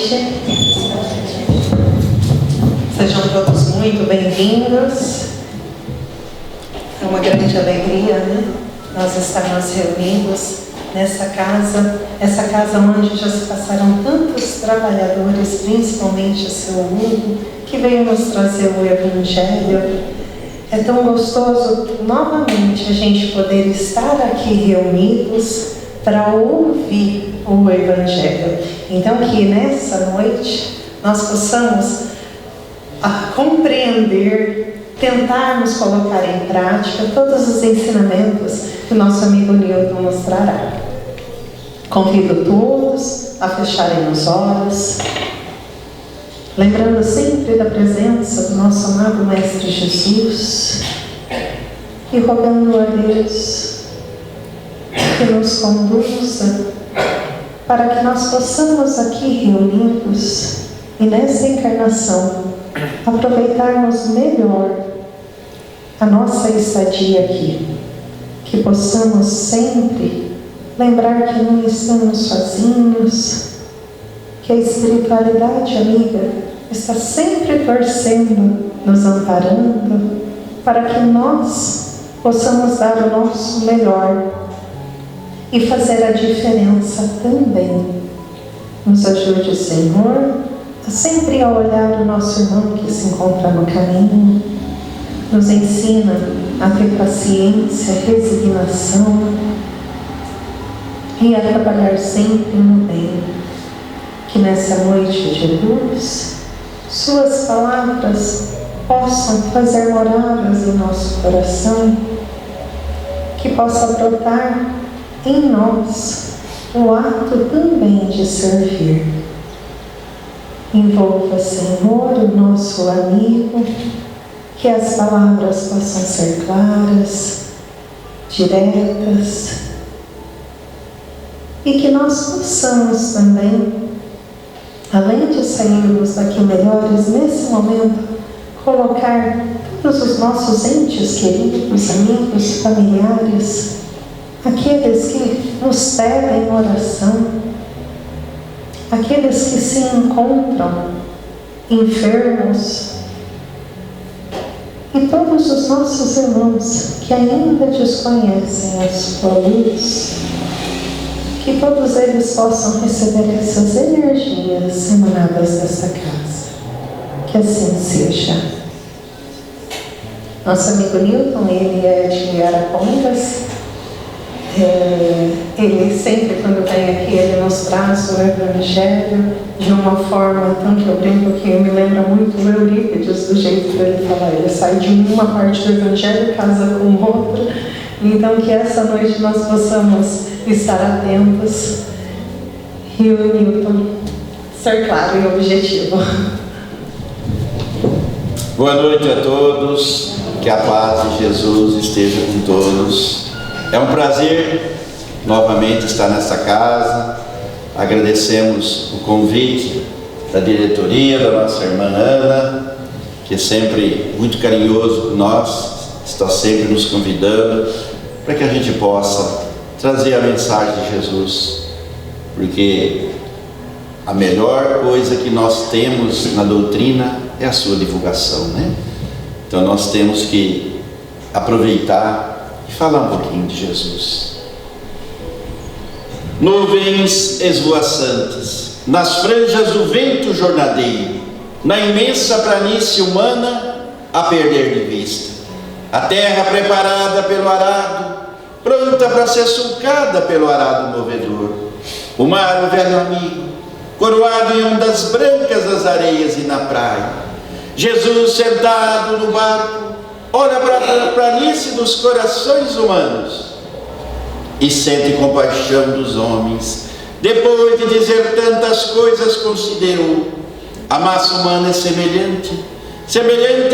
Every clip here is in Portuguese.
noite. Sejam todos muito bem-vindos. É uma grande alegria, né? Nós estarmos reunidos nessa casa, essa casa onde já se passaram tantos trabalhadores, principalmente o seu Hugo, que veio nos trazer o Evangelho. É tão gostoso novamente a gente poder estar aqui reunidos para ouvir o Evangelho. Então que nessa noite nós possamos compreender, tentarmos colocar em prática todos os ensinamentos que o nosso amigo Newton nos trará. Convido todos a fecharem os olhos, lembrando sempre da presença do nosso amado Mestre Jesus e rogando a Deus que nos conduza para que nós possamos aqui reunidos e nessa encarnação aproveitarmos melhor a nossa estadia aqui, que possamos sempre lembrar que não estamos sozinhos, que a espiritualidade amiga está sempre torcendo, nos amparando, para que nós possamos dar o nosso melhor e fazer a diferença também. Nos ajude, Senhor, a sempre olhar o nosso irmão que se encontra no caminho. Nos ensina a ter paciência, resignação e a trabalhar sempre no bem. Que nessa noite de luz, suas palavras possam fazer moradas em nosso coração, que possa brotar em nós o ato também de servir. Envolva, Senhor, o nosso amigo, que as palavras possam ser claras, diretas, e que nós possamos também, além de sairmos daqui melhores, nesse momento, colocar todos os nossos entes queridos, amigos, familiares, aqueles que nos pedem oração, aqueles que se encontram enfermos, e todos os nossos irmãos que ainda desconhecem a sua luz, que todos eles possam receber essas energias emanadas dessa casa. Que assim seja. Nosso amigo Newton, ele é de Arapongas. Ele sempre, quando vem aqui, ele nos traz o Evangelho de uma forma tão que eu brinco que me lembra muito o Eurípides, do jeito dele falar. Ele sai de uma parte do Evangelho e casa com outra. Então que essa noite nós possamos estar atentos e o Newton ser claro e objetivo. Boa noite a todos, que a paz de Jesus esteja com todos. É um prazer novamente estar nessa casa. Agradecemos o convite da diretoria, da nossa irmã Ana, que é sempre muito carinhoso com nós, está sempre nos convidando para que a gente possa trazer a mensagem de Jesus, porque a melhor coisa que nós temos na doutrina é a sua divulgação, né? Então nós temos que aproveitar e falar um pouquinho de Jesus. Nuvens esvoaçantes, nas franjas do vento jornadeiro, na imensa planície humana a perder de vista, a terra preparada pelo arado, pronta para ser sulcada pelo arado movedor, o mar, o velho amigo, coroado em ondas brancas das areias e na praia, Jesus sentado no barco, olha para a planície dos corações humanos e sente compaixão dos homens. Depois de dizer tantas coisas, considerou: a massa humana é semelhante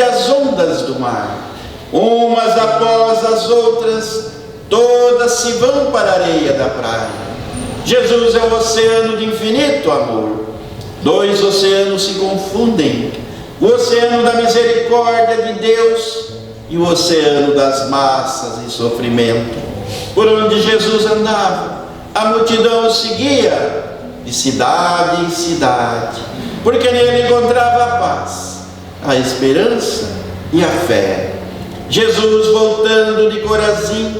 às ondas do mar, umas após as outras, todas se vão para a areia da praia. Jesus é o oceano de infinito amor. Dois oceanos se confundem: o oceano da misericórdia de Deus e o oceano das massas e sofrimento. Por onde Jesus andava, a multidão o seguia, de cidade em cidade, porque nele encontrava a paz, a esperança e a fé. Jesus, voltando de Corazim,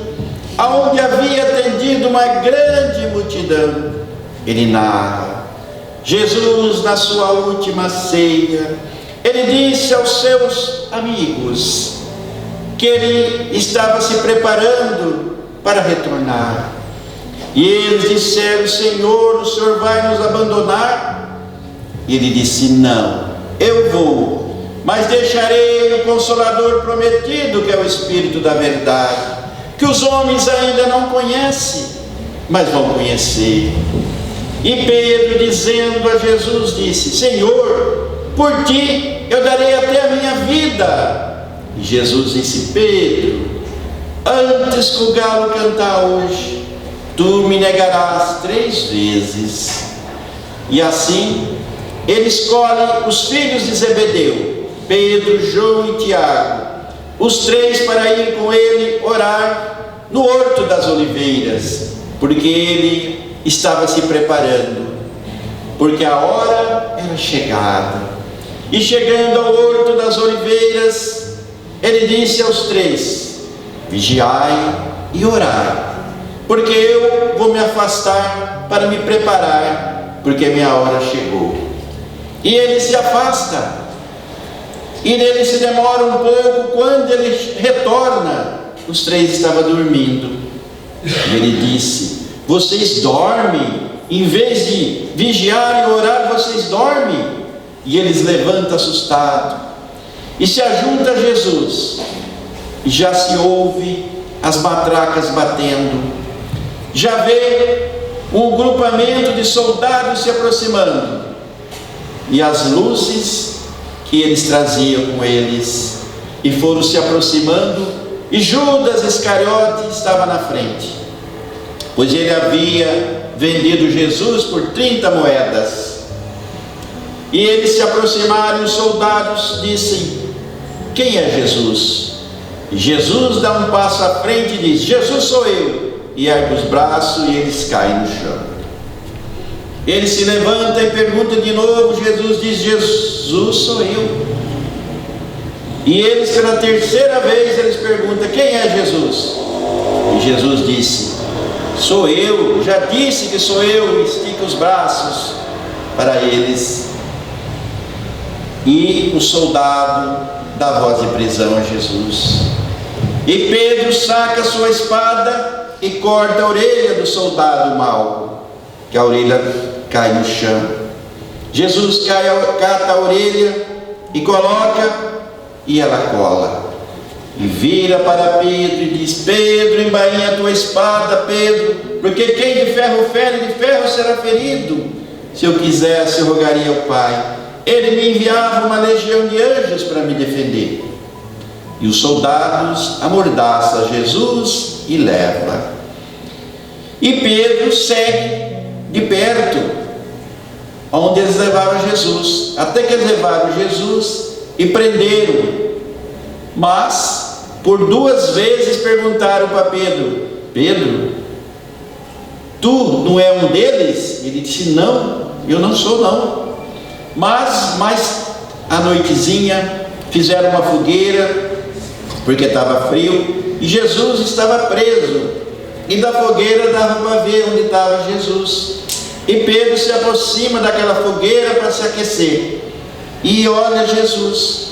aonde havia atendido uma grande multidão, ele narra: Jesus, na sua última ceia, ele disse aos seus amigos que ele estava se preparando para retornar. E eles disseram: Senhor, o Senhor vai nos abandonar? E ele disse: não, eu vou, mas deixarei o Consolador prometido, que é o Espírito da verdade, que os homens ainda não conhecem, mas vão conhecer. E Pedro, dizendo a Jesus, disse: Senhor, por ti eu darei até a minha vida. E Jesus disse: Pedro, antes que o galo cantar hoje, tu me negarás 3 vezes. E assim ele escolhe os filhos de Zebedeu, Pedro, João e Tiago, os 3, para ir com ele orar no Horto das Oliveiras, porque ele estava se preparando, porque a hora era chegada. E chegando ao Horto das Oliveiras, ele disse aos 3: vigiai e orai, porque eu vou me afastar para me preparar, porque minha hora chegou. E ele se afasta, e ele se demora um pouco. Quando ele retorna, os 3 estavam dormindo. E ele disse: vocês dormem? Em vez de vigiar e orar, vocês dormem? E eles levantam assustados e se ajuntam a Jesus, e já se ouve as matracas batendo, já vê um grupamento de soldados se aproximando, e as luzes que eles traziam com eles, e foram se aproximando, e Judas Iscariote estava na frente, pois ele havia vendido Jesus por 30 moedas. E eles se aproximaram, e os soldados dizem: quem é Jesus? E Jesus dá um passo à frente e diz: Jesus sou eu. E ergue os braços, e eles caem no chão. Ele se levanta e pergunta de novo. Jesus diz: Jesus sou eu. E eles, pela 3ª vez, eles perguntam: quem é Jesus? E Jesus disse: sou eu, já disse que sou eu. E estica os braços para eles. E o soldado dá voz de prisão a Jesus. E Pedro saca sua espada e corta a orelha do soldado mau, que a orelha cai no chão. Jesus cata a orelha e coloca, e ela cola. E vira para Pedro e diz: Pedro, embainha a tua espada, Pedro, porque quem de ferro fere, de ferro será ferido. Se eu quisesse, eu rogaria ao Pai, ele me enviava uma legião de anjos para me defender. E os soldados amordaçam Jesus e leva. E Pedro segue de perto onde eles levaram Jesus, até que eles levaram Jesus e prenderam. Mas por 2 vezes perguntaram para Pedro: Pedro, tu não é um deles? Ele disse: não, eu não sou não. Mas à noitezinha fizeram uma fogueira, porque estava frio, e Jesus estava preso, e da fogueira dava para ver onde estava Jesus. E Pedro se aproxima daquela fogueira para se aquecer, e olha Jesus,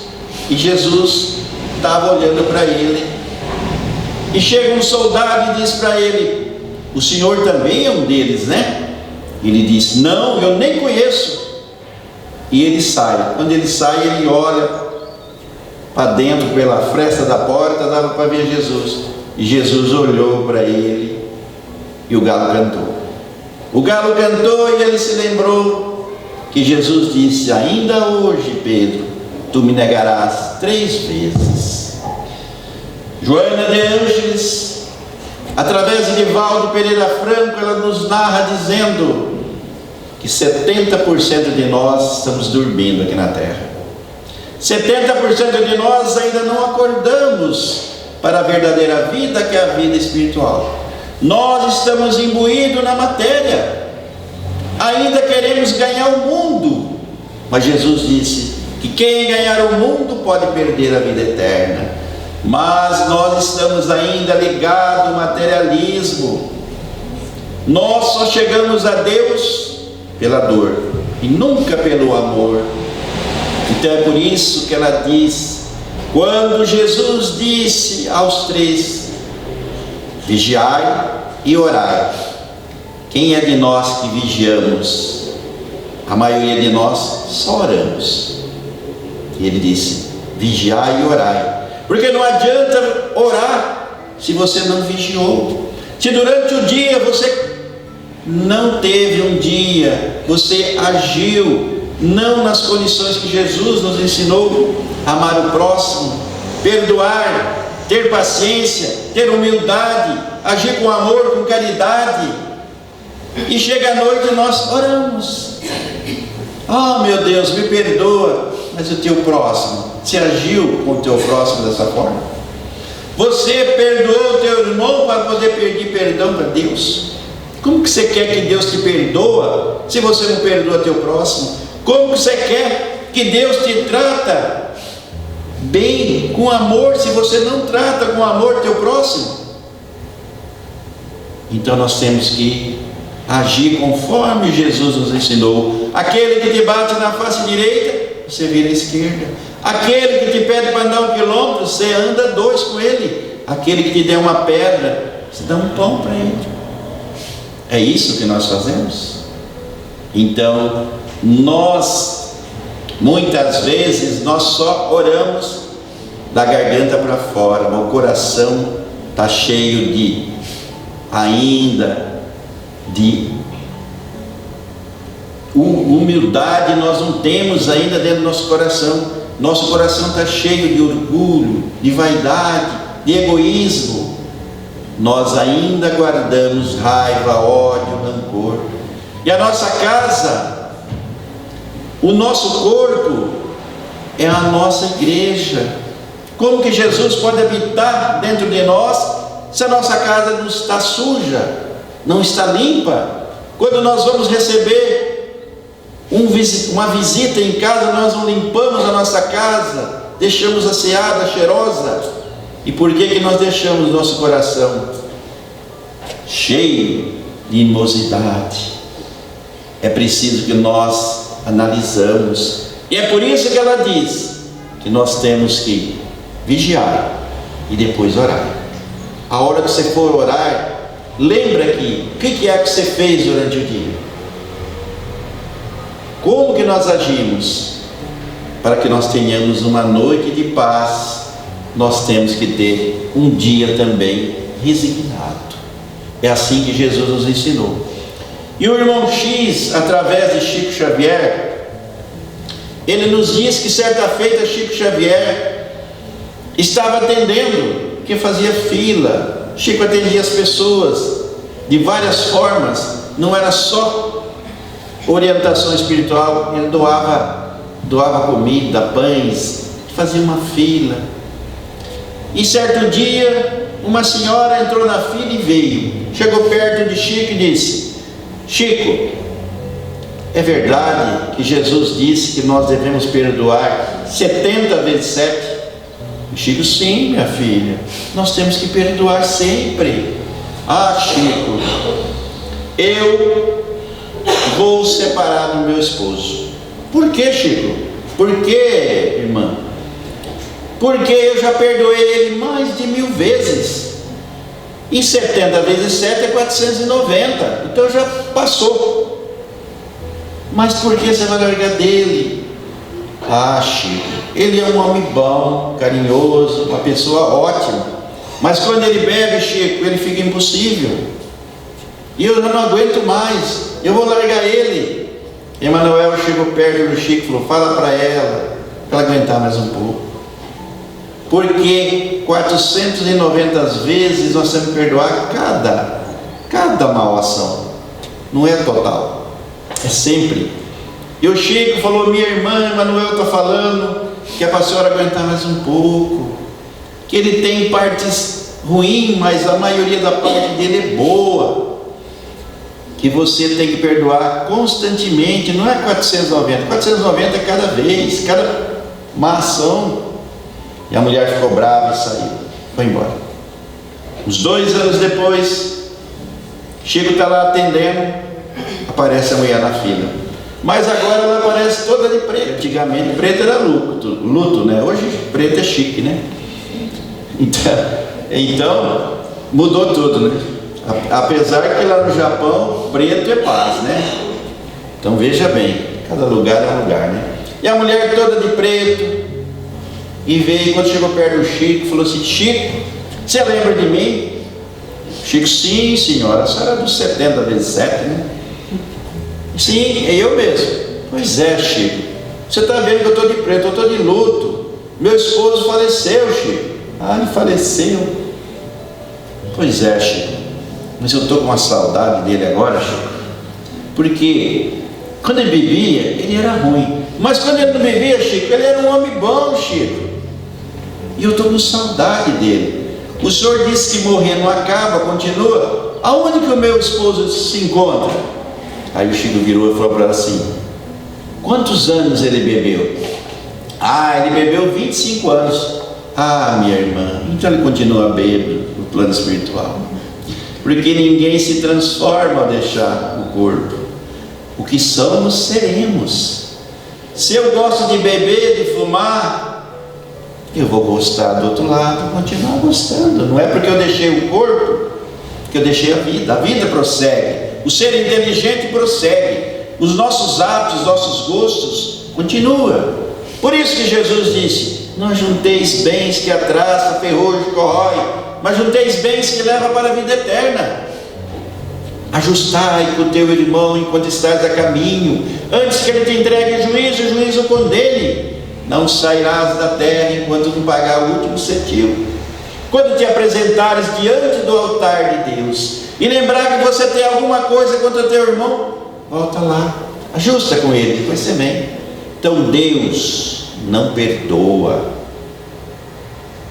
e Jesus estava olhando para ele. E chega um soldado e diz para ele: o senhor também é um deles, né? Ele diz: não, eu nem conheço. E ele sai. Quando ele sai, ele olha para dentro pela fresta da porta, dava para ver Jesus. E Jesus olhou para ele, e o galo cantou. O galo cantou, e ele se lembrou que Jesus disse: ainda hoje, Pedro, tu me negarás 3 vezes. Joana de Ângeles, através de Divaldo Pereira Franco, ela nos narra dizendo que 70% de nós estamos dormindo aqui na terra. 70% de nós ainda não acordamos para a verdadeira vida, que é a vida espiritual. Nós estamos imbuídos na matéria. Ainda queremos ganhar o mundo, mas Jesus disse que quem ganhar o mundo pode perder a vida eterna. Mas nós estamos ainda ligados ao materialismo. Nós só chegamos a Deus pela dor e nunca pelo amor. Então é por isso que ela diz, quando Jesus disse aos 3, vigiai e orai. Quem é de nós que vigiamos? A maioria de nós só oramos. E ele disse, vigiai e orai. Porque não adianta orar se você não vigiou. Se durante o dia você não teve um dia, você agiu não nas condições que Jesus nos ensinou: amar o próximo, perdoar, ter paciência, ter humildade, agir com amor, com caridade. E chega a noite e nós oramos. Oh meu Deus, me perdoa. Mas o teu próximo, você agiu com o teu próximo dessa forma? Você perdoou o teu irmão para poder pedir perdão para Deus? Como que você quer que Deus te perdoa se você não perdoa teu próximo? Como que você quer que Deus te trata bem, com amor, se você não trata com amor teu próximo? Então nós temos que agir conforme Jesus nos ensinou. Aquele que te bate na face direita, você vira à esquerda. Aquele que te pede para andar 1 quilômetro, você anda 2 com ele. Aquele que te der uma pedra, você dá um pão para ele. É isso que nós fazemos. Então nós, muitas vezes, nós só oramos da garganta para fora, mas o coração está cheio de humildade. Nós não temos ainda dentro do nosso coração. Nosso coração está cheio de orgulho, de vaidade, de egoísmo. Nós ainda guardamos raiva, ódio, rancor. E a nossa casa, o nosso corpo, é a nossa igreja. Como que Jesus pode habitar dentro de nós se a nossa casa não está suja, não está limpa? Quando nós vamos receber uma visita em casa, nós não limpamos a nossa casa, deixamos asseada, cheirosa. E por que nós deixamos nosso coração cheio de animosidade? É preciso que nós analisamos. E é por isso que ela diz que nós temos que vigiar e depois orar. A hora que você for orar, lembra que o que é que você fez durante o dia? Como que nós agimos? Para que nós tenhamos uma noite de paz, nós temos que ter um dia também resignado. É assim que Jesus nos ensinou. E o irmão X, através de Chico Xavier, ele nos diz que certa feita Chico Xavier estava atendendo, que fazia fila. Chico atendia as pessoas de várias formas, não era só orientação espiritual, ele doava comida, pães, fazia uma fila. E certo dia, uma senhora entrou na fila e veio, chegou perto de Chico e disse: Chico, é verdade que Jesus disse que nós devemos perdoar 70 vezes 7? Chico: sim, minha filha, nós temos que perdoar sempre. Ah, Chico, eu vou separar do meu esposo. Por que, Chico? Por que, irmã? Porque eu já perdoei ele mais de 1000 vezes. E 70 vezes 7 é 490. Então já passou. Mas por que você vai largar dele? Ah, Chico, ele é um homem bom, carinhoso, uma pessoa ótima. Mas quando ele bebe, Chico, ele fica impossível. E eu já não aguento mais. Eu vou largar ele. Emanuel chegou perto do Chico e falou: fala para ela aguentar mais um pouco. Porque 490 vezes nós temos que perdoar cada mal ação. Não é total, é sempre. E o Chico falou: minha irmã Emanuel está falando que é para a senhora aguentar mais um pouco, que ele tem partes ruins, mas a maioria da parte dele é boa, que que você tem que perdoar constantemente, não é 490, 490 é cada vez, cada má ação. E a mulher ficou brava e saiu, foi embora. Uns 2 anos depois, Chico está lá atendendo, aparece a mulher na fila, mas agora ela aparece toda de preto. Antigamente preto era luto, né? Hoje preto é chique, né? Então mudou tudo, né? Apesar que lá no Japão preto é paz, né? Então veja bem, cada lugar é um lugar, né? E a mulher toda de preto, e veio, quando chegou perto do Chico, falou assim: Chico, você lembra de mim? Chico: sim, senhora, a senhora é dos 70 vezes 7, né? Sim, é eu mesmo. Pois é, Chico, você está vendo que eu estou de preto, eu estou de luto. Meu esposo faleceu, Chico. Ah, ele faleceu. Pois é, Chico, mas eu estou com uma saudade dele agora, Chico, porque quando ele bebia, ele era ruim, mas quando ele não bebia, Chico, ele era um homem bom, Chico, e eu estou com saudade dele. O senhor disse que morrer não acaba, continua. Aonde que o meu esposo se encontra? Aí o Chico virou e falou para ela assim: quantos anos ele bebeu? Ah, ele bebeu 25 anos. Ah, minha irmã, então ele continua bêbado no plano espiritual, porque ninguém se transforma ao deixar o corpo. O que somos, seremos. Se eu gosto de beber, de fumar, eu vou gostar do outro lado, continuar gostando. Não é porque eu deixei o corpo que eu deixei a vida. A vida prossegue, o ser inteligente prossegue, os nossos hábitos, os nossos gostos continuam. Por isso que Jesus disse: não junteis bens que a traça, ferrugem, corrói, mas junteis bens que levam para a vida eterna. Ajustai com o teu irmão enquanto estás a caminho, antes que ele te entregue juízo, o juízo o condene. Não sairás da terra enquanto não pagar o último cetil. Quando te apresentares diante do altar de Deus e lembrar que você tem alguma coisa contra teu irmão, volta lá, ajusta com ele, depois você vem. Então Deus não perdoa.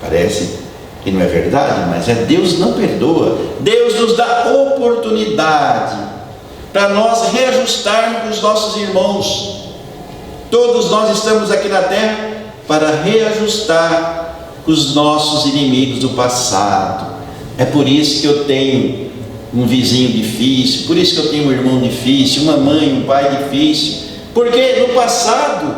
Parece que não é verdade, mas Deus não perdoa. Deus nos dá oportunidade para nós reajustarmos com os nossos irmãos. Todos nós estamos aqui na terra para reajustar com os nossos inimigos do passado. É por isso que eu tenho um vizinho difícil, por isso que eu tenho um irmão difícil, uma mãe, um pai difícil, porque no passado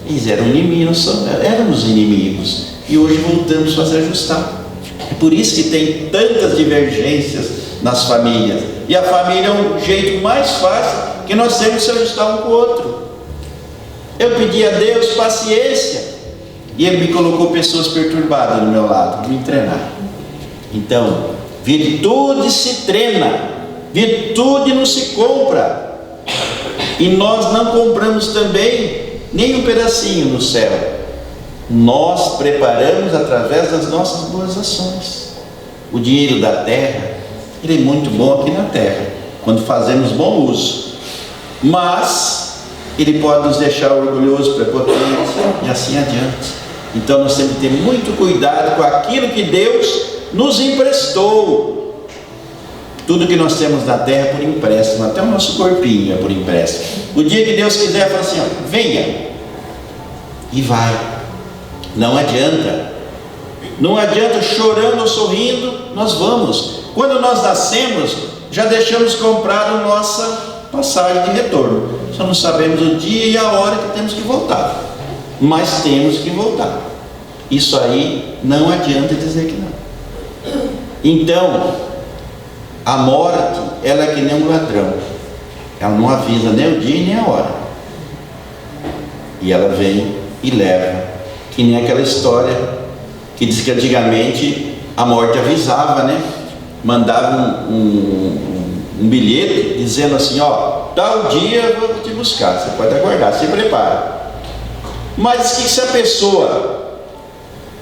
eles eram inimigos, éramos inimigos, e hoje voltamos a se ajustar. É por isso que tem tantas divergências nas famílias, e a família é um jeito mais fácil que nós temos de se ajustar um com o outro. Eu pedi a Deus paciência, e Ele me colocou pessoas perturbadas do meu lado, para me treinar. Então, virtude se treina, virtude não se compra, e nós não compramos também nem um pedacinho no céu. Nós preparamos através das nossas boas ações. O dinheiro da terra, ele é muito bom aqui na terra, quando fazemos bom uso, mas ele pode nos deixar orgulhosos, prepotentes e assim adiante. Então nós temos que ter muito cuidado com aquilo que Deus nos emprestou. Tudo que nós temos na terra é por empréstimo, até o nosso corpinho é por empréstimo. O dia que Deus quiser, fala assim: ó, venha, e vai. Não adianta, não adianta chorando ou sorrindo, nós vamos. Quando nós nascemos, já deixamos comprado nossa passagem de retorno, só não sabemos o dia e a hora que temos que voltar, mas temos que voltar. Isso aí não adianta dizer que não. Então a morte, ela é que nem um ladrão, ela não avisa nem o dia nem a hora, e ela vem e leva. Que nem aquela história que diz que antigamente a morte avisava, né? Mandava um bilhete dizendo assim: ó, tal dia eu vou te buscar, você pode aguardar, se prepara. Mas que se a pessoa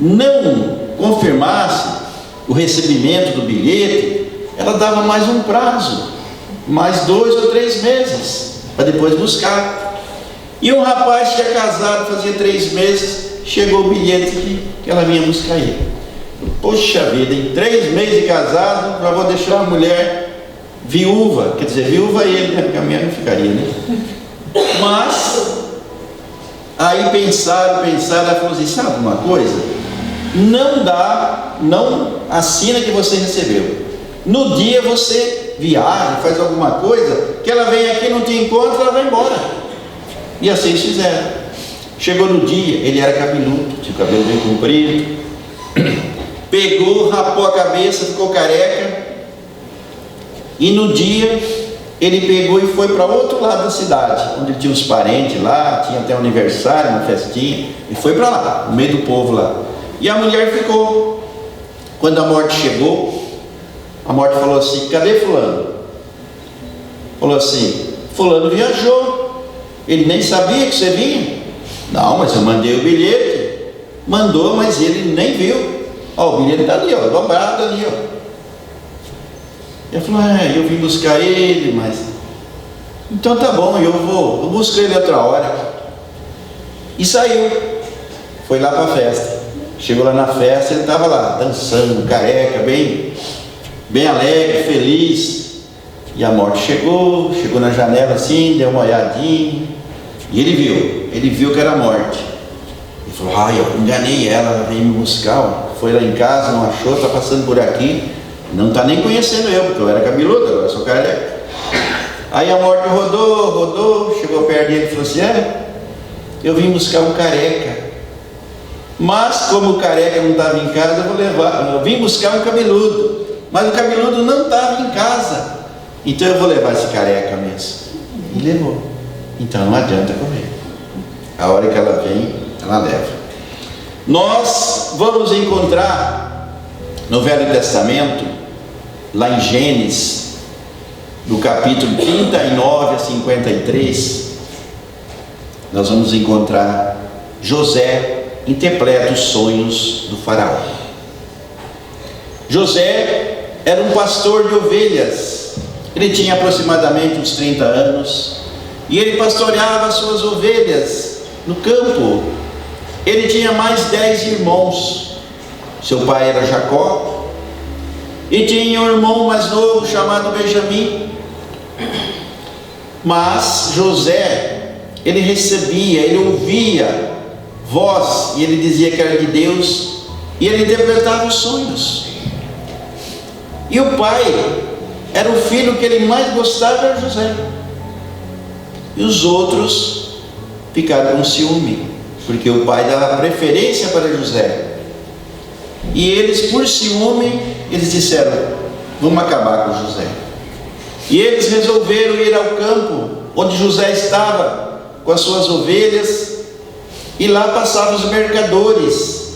não confirmasse o recebimento do bilhete, ela dava mais um prazo, mais 2 ou 3 meses, para depois buscar. E um rapaz tinha casado, fazia 3 meses, chegou o bilhete que ela vinha buscar ele. Poxa vida, em 3 meses de casado, já vou deixar a mulher viúva, quer dizer, viúva ele, né? Porque a minha não ficaria, né? Mas, aí pensaram, ela falou assim, sabe uma coisa? Não assina que você recebeu. No dia você viaja, faz alguma coisa, que ela vem aqui, não te encontra, ela vai embora. E assim eles fizeram. Chegou no dia, ele era cabeludo, tinha o cabelo bem comprido, pegou, rapou a cabeça, ficou careca, e no dia ele pegou e foi para outro lado da cidade, onde tinha os parentes lá, tinha até um aniversário, uma festinha, e foi para lá, no meio do povo lá. E a mulher ficou. Quando a morte chegou, a morte falou assim, cadê fulano? Falou assim, fulano viajou, ele nem sabia que você vinha. Não, mas eu mandei o bilhete. Mandou, mas ele nem viu. Ó, o bilhete está ali, ó, dobrado ali, ó. Ele falou, eu vim buscar ele, mas... Então tá bom, eu busco ele outra hora. E saiu. Foi lá para a festa. Chegou lá na festa, ele estava lá, dançando, careca, bem alegre, feliz. E a morte chegou na janela assim, deu uma olhadinha. E ele viu que era a morte. Ele falou, eu enganei ela veio me buscar, ó. Foi lá em casa, não achou, está passando por aqui. Não está nem conhecendo eu, porque eu era cabeludo, agora sou careca. Aí a morte rodou, chegou perto dele e falou assim, eu vim buscar um careca. Mas como o careca não estava em casa, eu vou levar. Eu vim buscar um cabeludo, mas o cabeludo não estava em casa. Então eu vou levar esse careca mesmo. E levou. Então não adianta correr. A hora que ela vem, ela leva. Nós vamos encontrar no Velho Testamento, lá em Gênesis, do capítulo 39 a 53, nós vamos encontrar José interpreta os sonhos do faraó. José era um pastor de ovelhas. Ele tinha aproximadamente uns 30 anos e ele pastoreava as suas ovelhas no campo. Ele tinha mais 10 irmãos. Seu pai era Jacó e tinha um irmão mais novo chamado Benjamim. Mas José, ele ouvia voz, e ele dizia que era de Deus, e ele interpretava os sonhos. E o pai era o filho que ele mais gostava, era José. E os outros ficaram com ciúme, porque o pai dava preferência para José. E eles, por ciúme, eles disseram, vamos acabar com José. E eles resolveram ir ao campo onde José estava com as suas ovelhas, e lá passavam os mercadores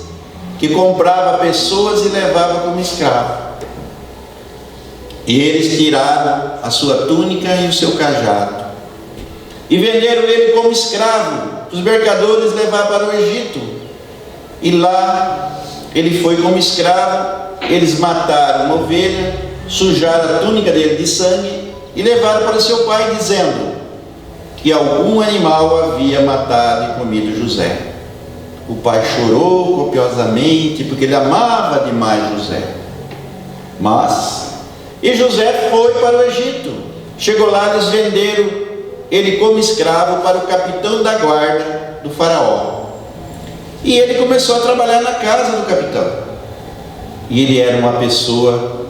que compravam pessoas e levavam como escravo. E eles tiraram a sua túnica e o seu cajado e venderam ele como escravo. Os mercadores levaram para o Egito, e lá ele foi como escravo. Eles mataram uma ovelha, sujaram a túnica dele de sangue e levaram para seu pai, dizendo que algum animal havia matado e comido José. O pai chorou copiosamente, porque ele amava demais José. E José foi para o Egito. Chegou lá, eles venderam ele como escravo para o capitão da guarda do faraó. E ele começou a trabalhar na casa do capitão. E ele era uma pessoa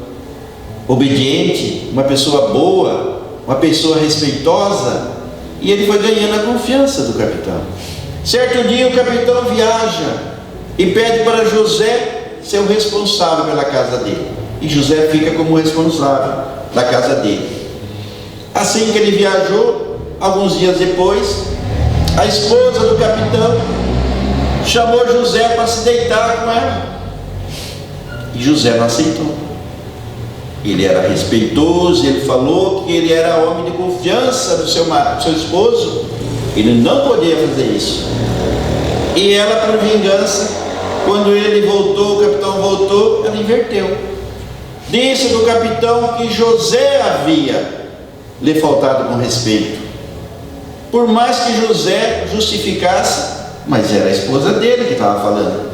obediente, uma pessoa boa, uma pessoa respeitosa. E ele foi ganhando a confiança do capitão. Certo dia o capitão viaja e pede para José ser o responsável pela casa dele. E José fica como responsável da casa dele. Assim que ele viajou, alguns dias depois, a esposa do capitão chamou José para se deitar com ela. E José não aceitou. Ele era respeitoso, ele falou que ele era homem de confiança do seu esposo. Ele não podia fazer isso. E ela, por vingança, quando ele voltou, o capitão voltou, ela inverteu. Disse do capitão que José havia lhe faltado com respeito. Por mais que José justificasse, mas era a esposa dele que estava falando.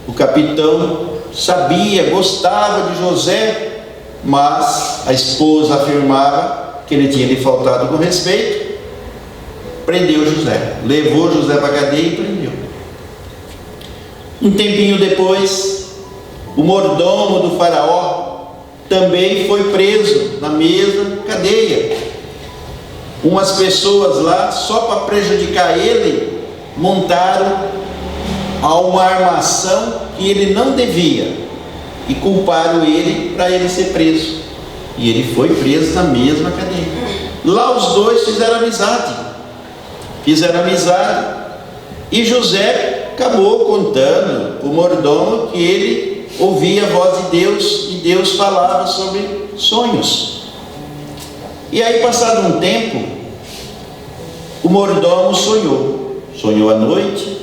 O capitão sabia, gostava de José, mas a esposa afirmava que ele tinha lhe faltado com respeito. Prendeu José, levou José para a cadeia e prendeu. Um tempinho depois, o mordomo do faraó também foi preso na mesma cadeia. Umas pessoas lá, só para prejudicar ele, montaram uma armação que ele não devia e culparam ele para ele ser preso. E ele foi preso na mesma cadeia. Lá os dois fizeram amizade. E José acabou contando para o mordomo que ele ouvia a voz de Deus e Deus falava sobre sonhos. E aí, passado um tempo, o mordomo sonhou à noite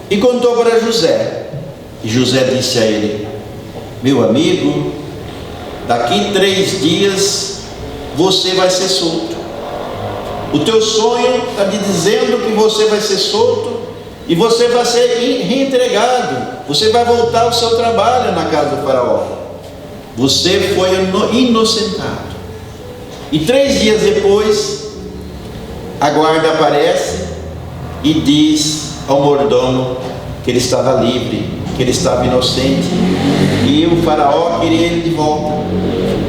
e contou para José. E José disse a ele: meu amigo, daqui 3 dias você vai ser solto. O teu sonho está me dizendo que você vai ser solto e você vai ser reentregado. Você vai voltar ao seu trabalho na casa do faraó. Você foi inocentado. E 3 dias depois, a guarda aparece e diz ao mordomo que ele estava livre, que ele estava inocente, e o faraó queria ele de volta.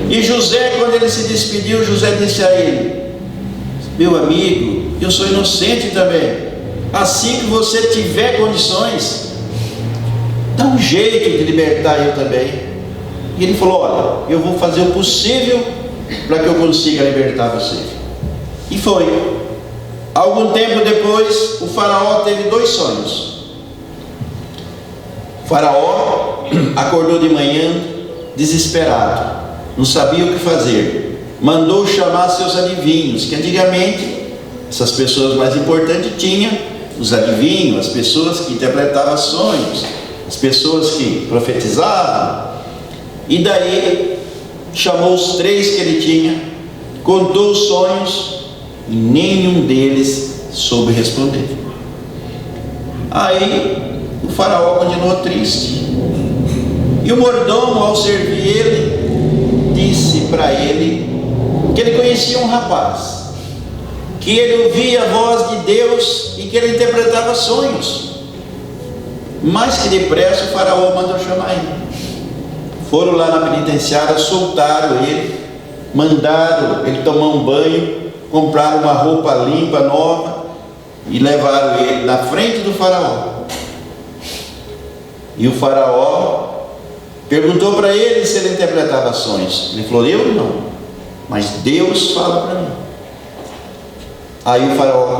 E José, quando ele se despediu, José disse a ele: meu amigo, eu sou inocente também. Assim que você tiver condições, dá um jeito de libertar eu também. E ele falou: olha, eu vou fazer o possível para que eu consiga libertar você. E foi. Algum tempo depois, o faraó teve 2 sonhos. O faraó acordou de manhã desesperado, não sabia o que fazer. Mandou chamar seus adivinhos, que antigamente essas pessoas mais importantes tinham os adivinhos, as pessoas que interpretavam sonhos, as pessoas que profetizavam. E daí chamou os 3 que ele tinha, contou os sonhos e nenhum deles soube responder. Aí o faraó continuou triste. E o mordomo, ao servir ele, disse para ele que ele conhecia um rapaz, que ele ouvia a voz de Deus e que ele interpretava sonhos. Mais que depressa o faraó mandou chamar ele. Foram lá na penitenciária, soltaram ele, mandaram ele tomar um banho, compraram uma roupa limpa, nova, e levaram ele na frente do faraó. E o faraó perguntou para ele se ele interpretava sonhos. Ele falou: eu não, mas Deus fala para mim. Aí o faraó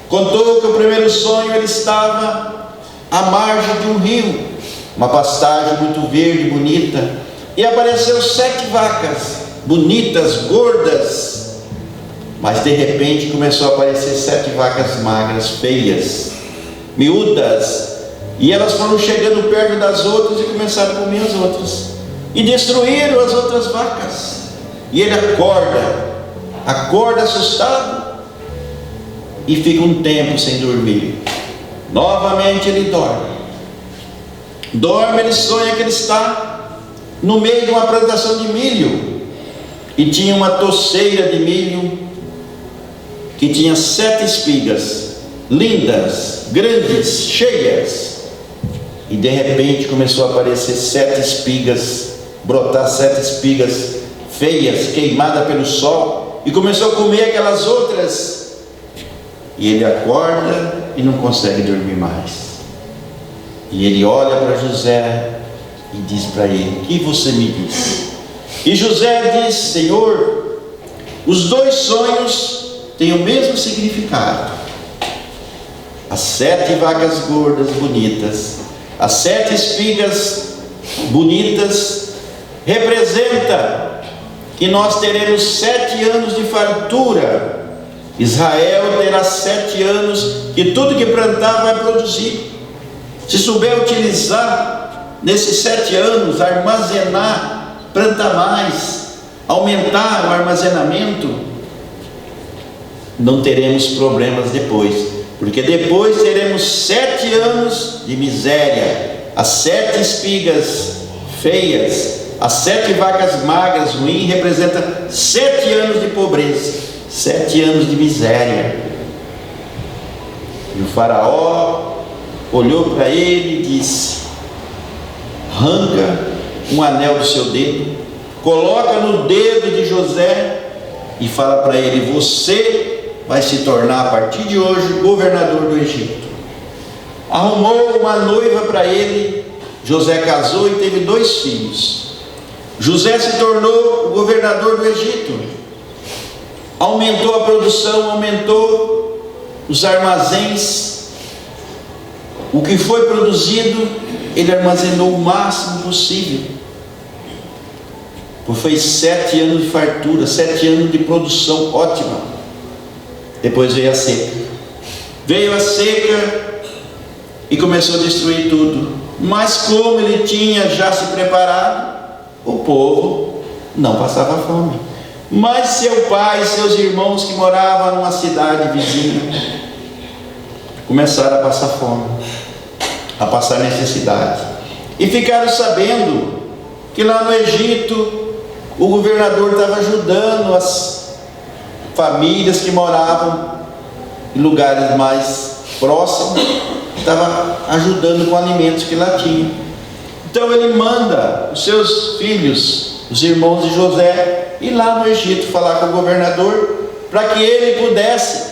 contou que o primeiro sonho ele estava à margem de um rio, uma pastagem muito verde e bonita, e apareceu 7 vacas bonitas, gordas, mas de repente começou a aparecer 7 vacas magras, feias, miúdas, e elas foram chegando perto das outras e começaram a comer as outras e destruíram as outras vacas. E ele acorda assustado e fica um tempo sem dormir. Novamente ele dorme, ele sonha que ele está no meio de uma plantação de milho, e tinha uma toceira de milho que tinha 7 espigas, lindas, grandes, cheias, e de repente começou a aparecer 7 espigas, brotar 7 espigas feias, queimadas pelo sol, e começou a comer aquelas outras, e ele acorda e não consegue dormir mais. E ele olha para José e diz para ele: o que você me disse? E José diz: Senhor, os 2 sonhos têm o mesmo significado. As 7 vacas gordas bonitas, as 7 espigas bonitas, representa que nós teremos 7 anos de fartura. Israel terá 7 anos que tudo que plantar vai produzir. Se souber utilizar nesses 7 anos, armazenar, plantar mais, aumentar o armazenamento, não teremos problemas depois, porque depois teremos 7 anos de miséria, as 7 espigas feias, As 7 vacas magras ruins representam 7 anos de pobreza, 7 anos de miséria. E o faraó olhou para ele e disse: arranca um anel do seu dedo, coloca no dedo de José e fala para ele: você vai se tornar a partir de hoje governador do Egito. Arrumou uma noiva para ele. José casou e teve 2 filhos. José se tornou o governador do Egito. Aumentou a produção, aumentou os armazéns. O que foi produzido, ele armazenou o máximo possível. Foi 7 anos de fartura, 7 anos de produção ótima. Depois veio a seca. Veio a seca e começou a destruir tudo. Mas como ele tinha já se preparado, o povo não passava fome. Mas seu pai e seus irmãos que moravam numa cidade vizinha começaram a passar fome, a passar necessidade. E ficaram sabendo que lá no Egito o governador estava ajudando as famílias que moravam em lugares mais próximos, estava ajudando com alimentos que lá tinha. Então ele manda os seus filhos, os irmãos de José, ir lá no Egito falar com o governador, para que ele pudesse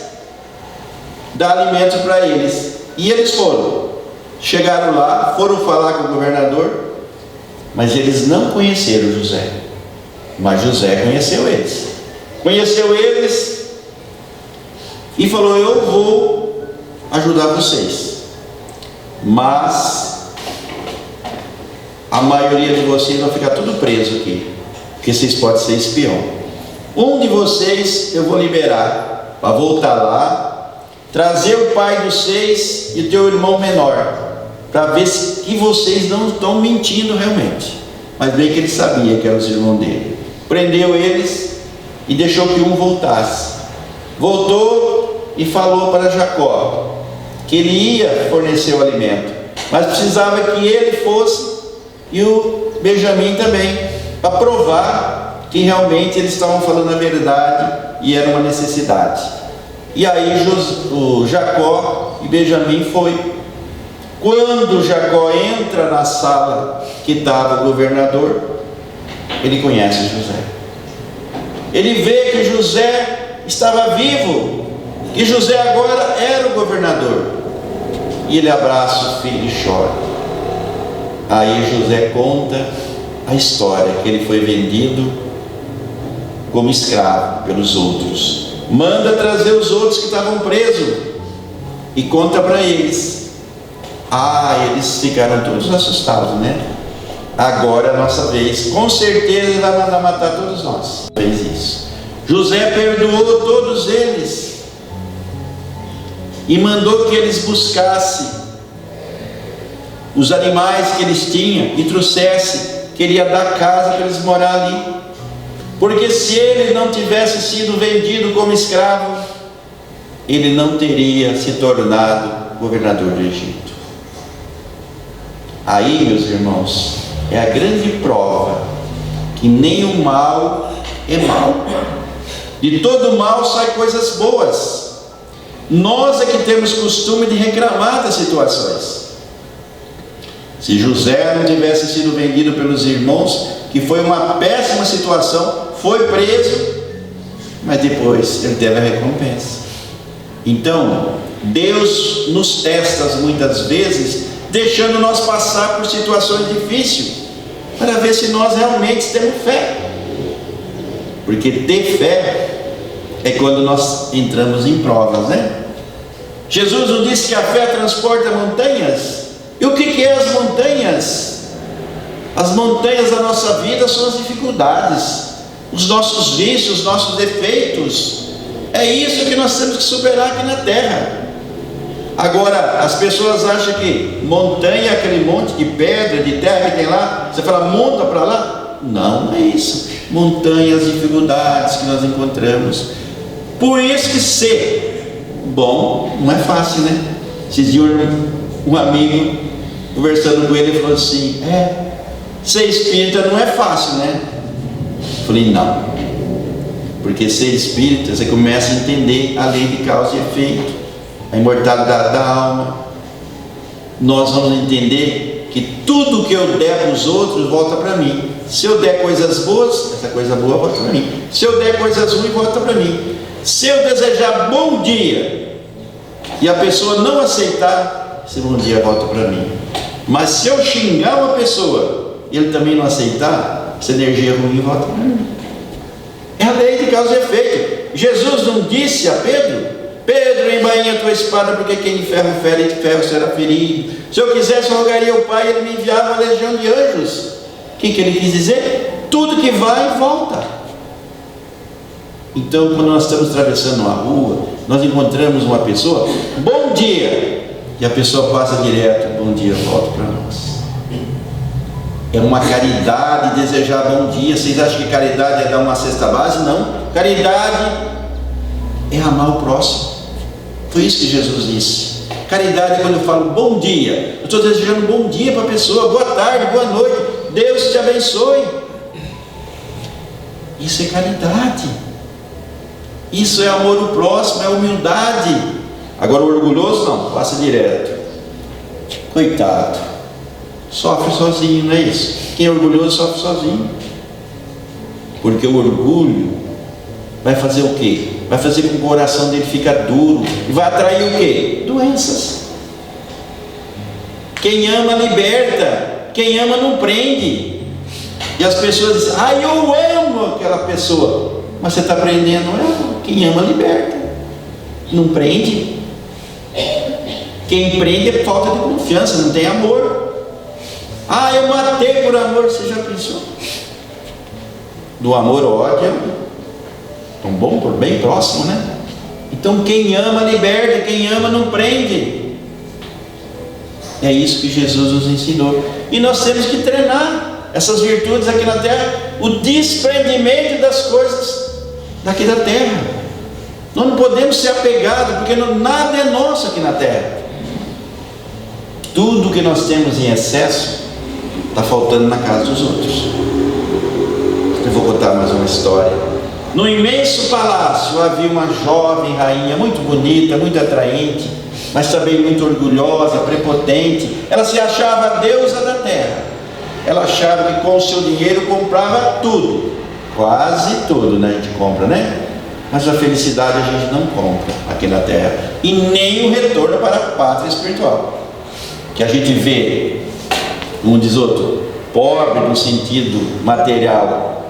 dar alimento para eles. E eles foram. Chegaram lá, foram falar com o governador, mas eles não conheceram José. Mas José conheceu eles. Conheceu eles e falou: eu vou ajudar vocês, mas a maioria de vocês vai ficar tudo preso aqui, porque vocês podem ser espião. Um de vocês eu vou liberar para voltar lá, trazer o pai dos 6 e o teu irmão menor, para ver que vocês não estão mentindo realmente. Mas bem que ele sabia que eram os irmãos dele. Prendeu eles e deixou que um voltasse. Voltou e falou para Jacó que ele ia fornecer o alimento, mas precisava que ele fosse e o Benjamim também, para provar que realmente eles estavam falando a verdade e era uma necessidade. E aí o Jacó e Benjamim foi. Quando Jacó entra na sala que estava o governador, ele conhece José. Ele vê que José estava vivo, que José agora era o governador. E ele abraça o filho e chora. Aí José conta a história, que ele foi vendido como escravo pelos outros. Manda trazer os outros que estavam presos e conta para eles. Eles ficaram todos assustados, né? Agora é a nossa vez. Com certeza ele vai mandar matar todos nós. Fez isso. José perdoou todos eles e mandou que eles buscassem os animais que eles tinham e trouxessem, queria dar casa para eles morar ali, porque se ele não tivesse sido vendido como escravo, ele não teria se tornado governador do Egito. Aí, meus irmãos, é a grande prova que nem o mal é mal. De todo mal saem coisas boas. Nós é que temos costume de reclamar das situações. Se José não tivesse sido vendido pelos irmãos, que foi uma péssima situação, foi preso, mas depois ele teve a recompensa. Então, Deus nos testa muitas vezes, deixando nós passar por situações difíceis, para ver se nós realmente temos fé. Porque ter fé é quando nós entramos em provas, né? Jesus nos disse que a fé transporta montanhas. E o que é as montanhas? As montanhas da nossa vida são as dificuldades, os nossos vícios, os nossos defeitos. É isso que nós temos que superar aqui na terra. Agora, as pessoas acham que montanha é aquele monte de pedra, de terra que tem lá. Você fala, monta para lá? Não, não é isso. Montanha, as dificuldades que nós encontramos. Por isso que ser bom não é fácil, né? Esses dias um amigo, conversando com ele, falou assim: Ser espírita não é fácil, né? Falei, não. Porque ser espírita, você começa a entender a lei de causa e efeito, a imortalidade da alma. Nós vamos entender que tudo que eu der para os outros volta para mim. Se eu der coisas boas, essa coisa boa volta para mim. Se eu der coisas ruins, volta para mim. Se eu desejar bom dia e a pessoa não aceitar, esse bom dia volta para mim. Mas se eu xingar uma pessoa e ele também não aceitar, essa energia ruim volta para mim. É a lei de causa e efeito. Jesus não disse a Pedro: Pedro, embainha a tua espada, porque quem de ferro fere, de ferro será ferido. Se eu quisesse, rogaria ao Pai, ele me enviava uma legião de anjos. O que ele quis dizer? Tudo que vai, volta. Então, quando nós estamos atravessando uma rua, nós encontramos uma pessoa, bom dia, e a pessoa passa direto, bom dia, volta para nós. É uma caridade desejar bom dia. Vocês acham que caridade é dar uma cesta base? Não. Caridade é amar o próximo. Foi isso que Jesus disse. Caridade é quando eu falo bom dia, eu estou desejando bom dia para a pessoa, boa tarde, boa noite, Deus te abençoe. Isso é caridade. Isso é amor ao próximo, é humildade. Agora o orgulhoso não, passa direto. Coitado, sofre sozinho, não é isso? Quem é orgulhoso sofre sozinho. Porque o orgulho vai fazer o quê? Vai fazer com que o coração dele fique duro e vai atrair o quê? Doenças. Quem ama liberta, quem ama não prende. E as pessoas dizem: ah, eu amo aquela pessoa. Mas você está prendendo ela. Quem ama liberta, não prende. Quem prende é falta de confiança, não tem amor. Ah, eu matei por amor. Você já pensou? Do amor ao ódio é tão bom, por bem próximo, né? Então quem ama liberta, quem ama não prende. É isso que Jesus nos ensinou. E nós temos que treinar essas virtudes aqui na terra, o desprendimento das coisas daqui da terra. Nós não podemos ser apegados, porque nada é nosso aqui na terra. Tudo que nós temos em excesso está faltando na casa dos outros. Eu vou contar mais uma história. No imenso palácio havia uma jovem rainha, muito bonita, muito atraente, mas também muito orgulhosa, prepotente. Ela se achava a deusa da terra. Ela achava que com o seu dinheiro comprava tudo, quase tudo, né? A gente compra, né? Mas a felicidade a gente não compra aqui na terra, e nem o retorno para a pátria espiritual, que a gente vê, um diz outro, pobre no sentido material,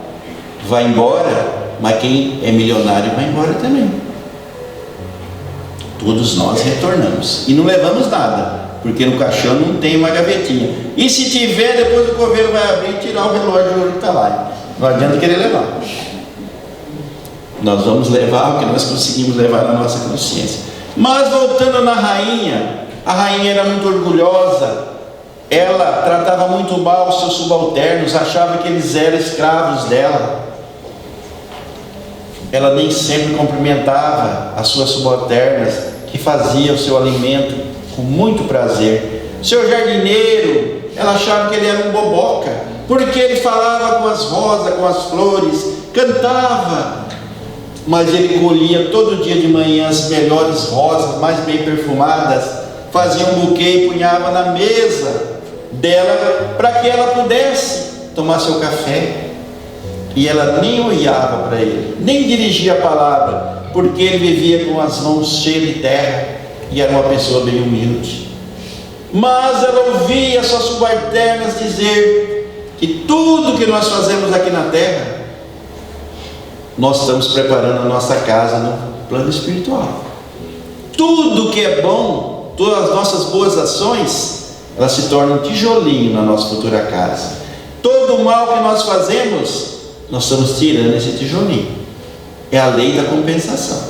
vai embora, mas quem é milionário vai embora também. Todos nós retornamos e não levamos nada, porque no caixão não tem uma gavetinha, e se tiver, depois o coveiro vai abrir e tirar o relógio de ouro que está lá. Não adianta querer levar. Nós vamos levar o que nós conseguimos levar na nossa consciência. Mas voltando na rainha, a rainha era muito orgulhosa. Ela tratava muito mal os seus subalternos, achava que eles eram escravos dela. Ela nem sempre cumprimentava as suas subalternas, que faziam o seu alimento com muito prazer. Seu jardineiro, ela achava que ele era um boboca, porque ele falava com as rosas, com as flores, cantava, mas ele colhia todo dia de manhã as melhores rosas, mais bem perfumadas, fazia um buquê e punhava na mesa dela, para que ela pudesse tomar seu café. E ela nem olhava para ele, nem dirigia a palavra, porque ele vivia com as mãos cheias de terra e era uma pessoa bem humilde. Mas ela ouvia suas subalternas dizer que tudo que nós fazemos aqui na terra, nós estamos preparando a nossa casa no plano espiritual. Tudo que é bom, todas as nossas boas ações, elas se tornam um tijolinho na nossa futura casa. Todo o mal que nós fazemos, nós estamos tirando esse tijolinho. É a lei da compensação.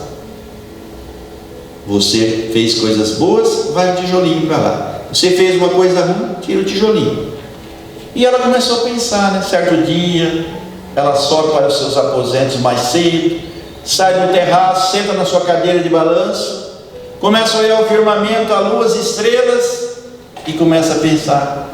Você fez coisas boas, vai o tijolinho para lá. Você fez uma coisa ruim, tira o tijolinho. E ela começou a pensar, né? Certo dia, ela sobe para os seus aposentos mais cedo, sai do terraço, senta na sua cadeira de balanço, começa a olhar o firmamento, a lua, as estrelas, e começa a pensar: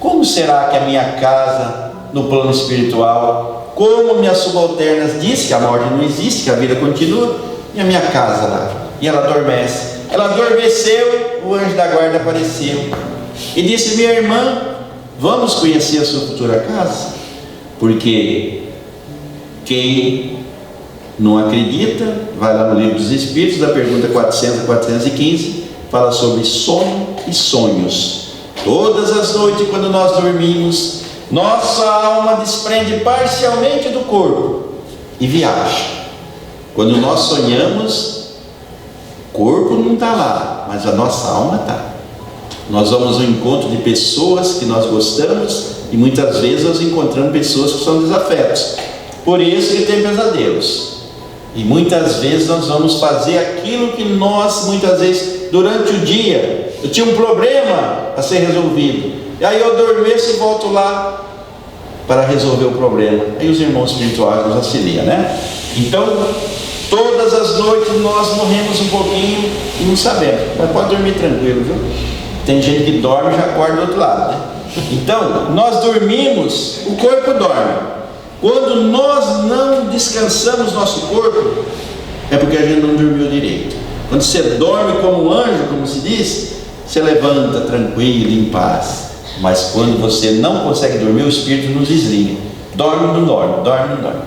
como será que a minha casa no plano espiritual, como minhas subalternas dizem que a morte não existe, que a vida continua, e a minha casa lá? E ela adormece. Ela adormeceu, o anjo da guarda apareceu e disse: minha irmã, vamos conhecer a sua futura casa, porque quem não acredita, vai lá no livro dos Espíritos, da pergunta 400 a 415, fala sobre sono e sonhos. Todas as noites, quando nós dormimos, nossa alma desprende parcialmente do corpo e viaja. Quando nós sonhamos, o corpo não está lá, mas a nossa alma está. Nós vamos ao encontro de pessoas que nós gostamos e muitas vezes nós encontramos pessoas que são desafetos. Por isso que tem pesadelos. E muitas vezes nós vamos fazer aquilo que nós, muitas vezes, durante o dia, eu tinha um problema a ser resolvido, e aí eu adormeço e volto lá para resolver o problema. Aí os irmãos espirituais nos auxiliam, né? Então, todas as noites nós morremos um pouquinho e não sabemos, mas pode dormir tranquilo, viu? Tem gente que dorme e já acorda do outro lado, né? Então, nós dormimos, o corpo dorme. Quando nós não descansamos nosso corpo, é porque a gente não dormiu direito. Quando você dorme como um anjo, como se diz, você levanta tranquilo, em paz. Mas quando você não consegue dormir, o espírito nos desliga. Dorme, não dorme, dorme, não dorme.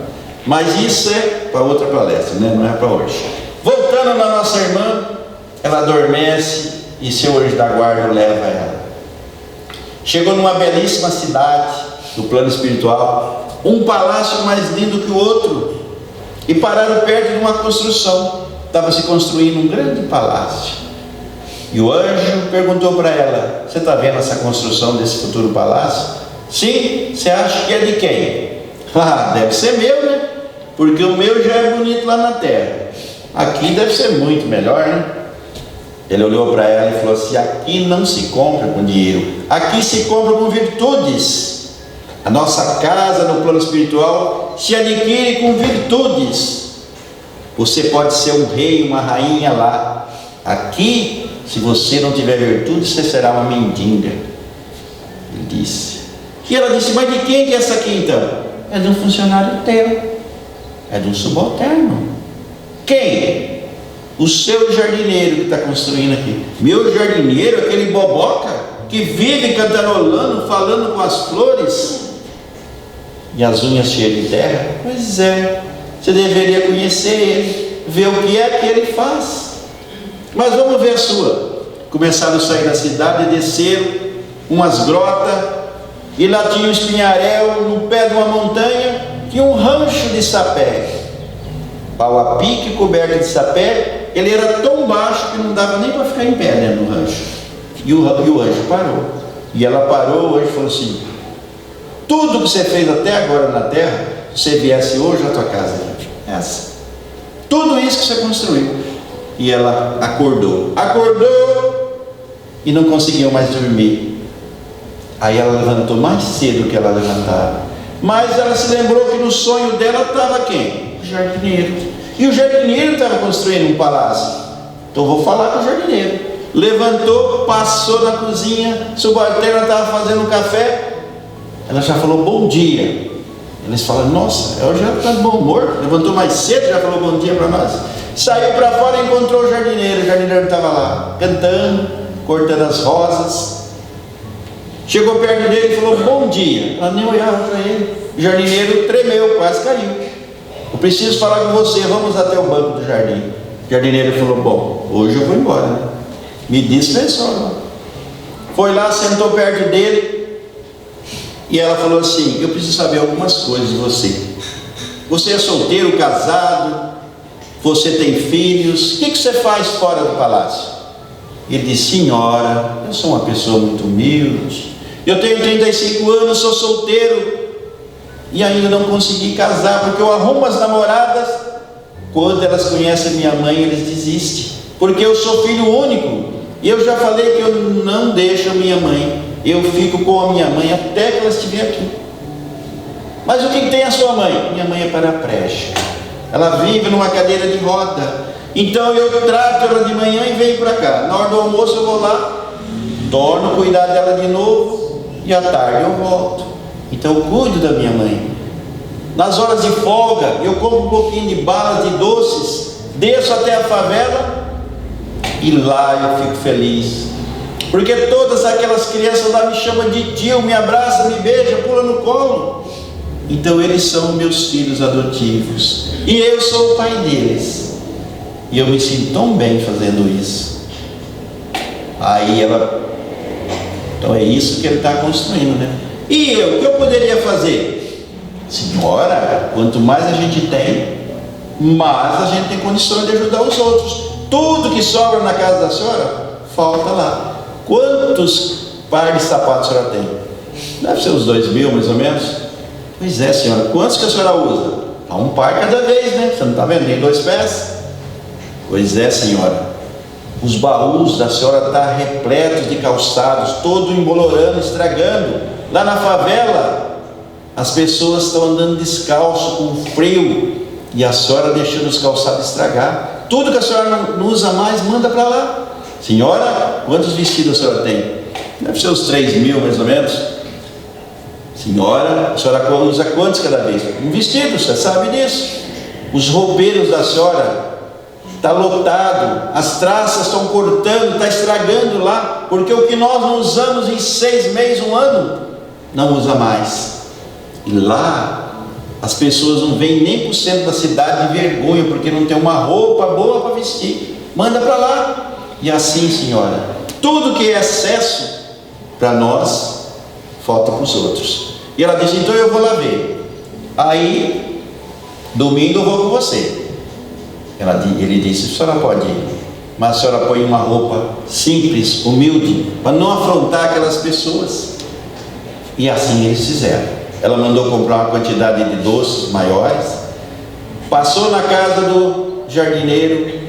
Mas isso é para outra palestra, né? Não é para hoje. Voltando na nossa irmã, ela adormece e seu anjo da guarda leva ela. Chegou numa belíssima cidade do plano espiritual, um palácio mais lindo que o outro, e pararam perto de uma construção. Estava se construindo um grande palácio, e o anjo perguntou para ela: você está vendo essa construção desse futuro palácio? Sim. Você acha que é de quem? Ah, deve ser meu, né? Porque o meu já é bonito lá na terra, aqui deve ser muito melhor, né? Ele olhou para ela e falou assim: aqui não se compra com dinheiro, aqui se compra com virtudes. A nossa casa no plano espiritual se adquire com virtudes. Você pode ser um rei, uma rainha lá. Aqui, se você não tiver virtude, você será uma mendiga. Ele disse. E ela disse: mas de quem que é essa aqui então? É de um funcionário teu, é de um subalterno. Quem? O seu jardineiro que está construindo aqui. Meu jardineiro, aquele boboca que vive cantarolando, falando com as flores e as unhas cheias de terra? Pois é, você deveria conhecer ele, ver o que é que ele faz. Mas vamos ver a sua. Começaram a sair da cidade e desceram umas grotas, e lá tinha um espinharéu no pé de uma montanha, tinha um rancho de sapé, pau a pique coberto de sapé. Ele era tão baixo que não dava nem para ficar em pé dentro do rancho. E o anjo parou, e ela parou. O anjo falou assim: tudo que você fez até agora na terra, se você viesse hoje, a tua casa é essa. Tudo isso que você construiu. E ela acordou e não conseguiu mais dormir. Aí ela levantou mais cedo que ela levantava, mas ela se lembrou que no sonho dela estava quem? O jardineiro. E o jardineiro estava construindo um palácio. Então vou falar com o jardineiro. Levantou, passou na cozinha, subalterna estava fazendo um café. Ela já falou bom dia. Eles falam: nossa, ela já está de bom humor, levantou mais cedo, já falou bom dia para nós. Saiu para fora e encontrou o jardineiro estava lá, cantando, cortando as rosas. Chegou perto dele e falou bom dia. Ela nem olhava para ele. O jardineiro tremeu, quase caiu. Eu preciso falar com você, vamos até o banco do jardim. O jardineiro falou: bom, hoje eu vou embora, né? Me dispensou. Foi lá, sentou perto dele. E ela falou assim: eu preciso saber algumas coisas de você. Você é solteiro, casado? Você tem filhos? O que você faz fora do palácio? Ele disse: senhora, eu sou uma pessoa muito humilde. Eu tenho 35 anos, sou solteiro e ainda não consegui casar, porque eu arrumo as namoradas. Quando elas conhecem minha mãe, eles desistem, porque eu sou filho único. E eu já falei que eu não deixo a minha mãe. Eu fico com a minha mãe até que ela estiver aqui. Mas o que tem a sua mãe? Minha mãe é paraplégica. Ela vive numa cadeira de roda. Então eu trato ela de manhã e venho para cá. Na hora do almoço eu vou lá, torno cuidar dela de novo. e à tarde eu volto. Então eu cuido da minha mãe. Nas horas de folga, eu compro um pouquinho de balas, de doces, desço até a favela e lá eu fico feliz. Porque todas aquelas crianças lá me chamam de tio, me abraçam, me beijam, pulam no colo. Então eles são meus filhos adotivos e eu sou o pai deles. E eu me sinto tão bem fazendo isso. Aí ela... Então é isso que ele está construindo, né? E eu, o que eu poderia fazer? Senhora, quanto mais a gente tem, mais a gente tem condições de ajudar os outros. Tudo que sobra na casa da senhora, falta lá. Quantos pares de sapatos a senhora tem? Deve ser uns 2.000 mais ou menos. Pois é, senhora, quantos que a senhora usa? Um par cada vez, né? Você não está vendo? Nem 2 pés. Pois é, senhora, os baús da senhora estão repletos de calçados, todo embolorando, estragando. Lá na favela, as pessoas estão andando descalço, com frio, e a senhora deixando os calçados estragar. Tudo que a senhora não usa mais, manda para lá. Senhora, quantos vestidos a senhora tem? Deve ser uns 3.000 mais ou menos. Senhora, a senhora usa quantos cada vez? Um vestido, você sabe disso. Os roupeiros da senhora está lotado, as traças estão cortando, está estragando lá, porque o que nós não usamos em 6 meses, 1 ano, não usa mais. E lá as pessoas não vêm nem para o centro da cidade de vergonha, porque não tem uma roupa boa para vestir. Manda para lá. E assim, senhora, tudo que é excesso para nós, falta para os outros. E ela disse, então eu vou lá ver. Aí, domingo eu vou com você. Ele disse, a senhora pode ir, mas a senhora põe uma roupa simples, humilde, para não afrontar aquelas pessoas. E assim eles fizeram. Ela mandou comprar uma quantidade de doces maiores, passou na casa do jardineiro.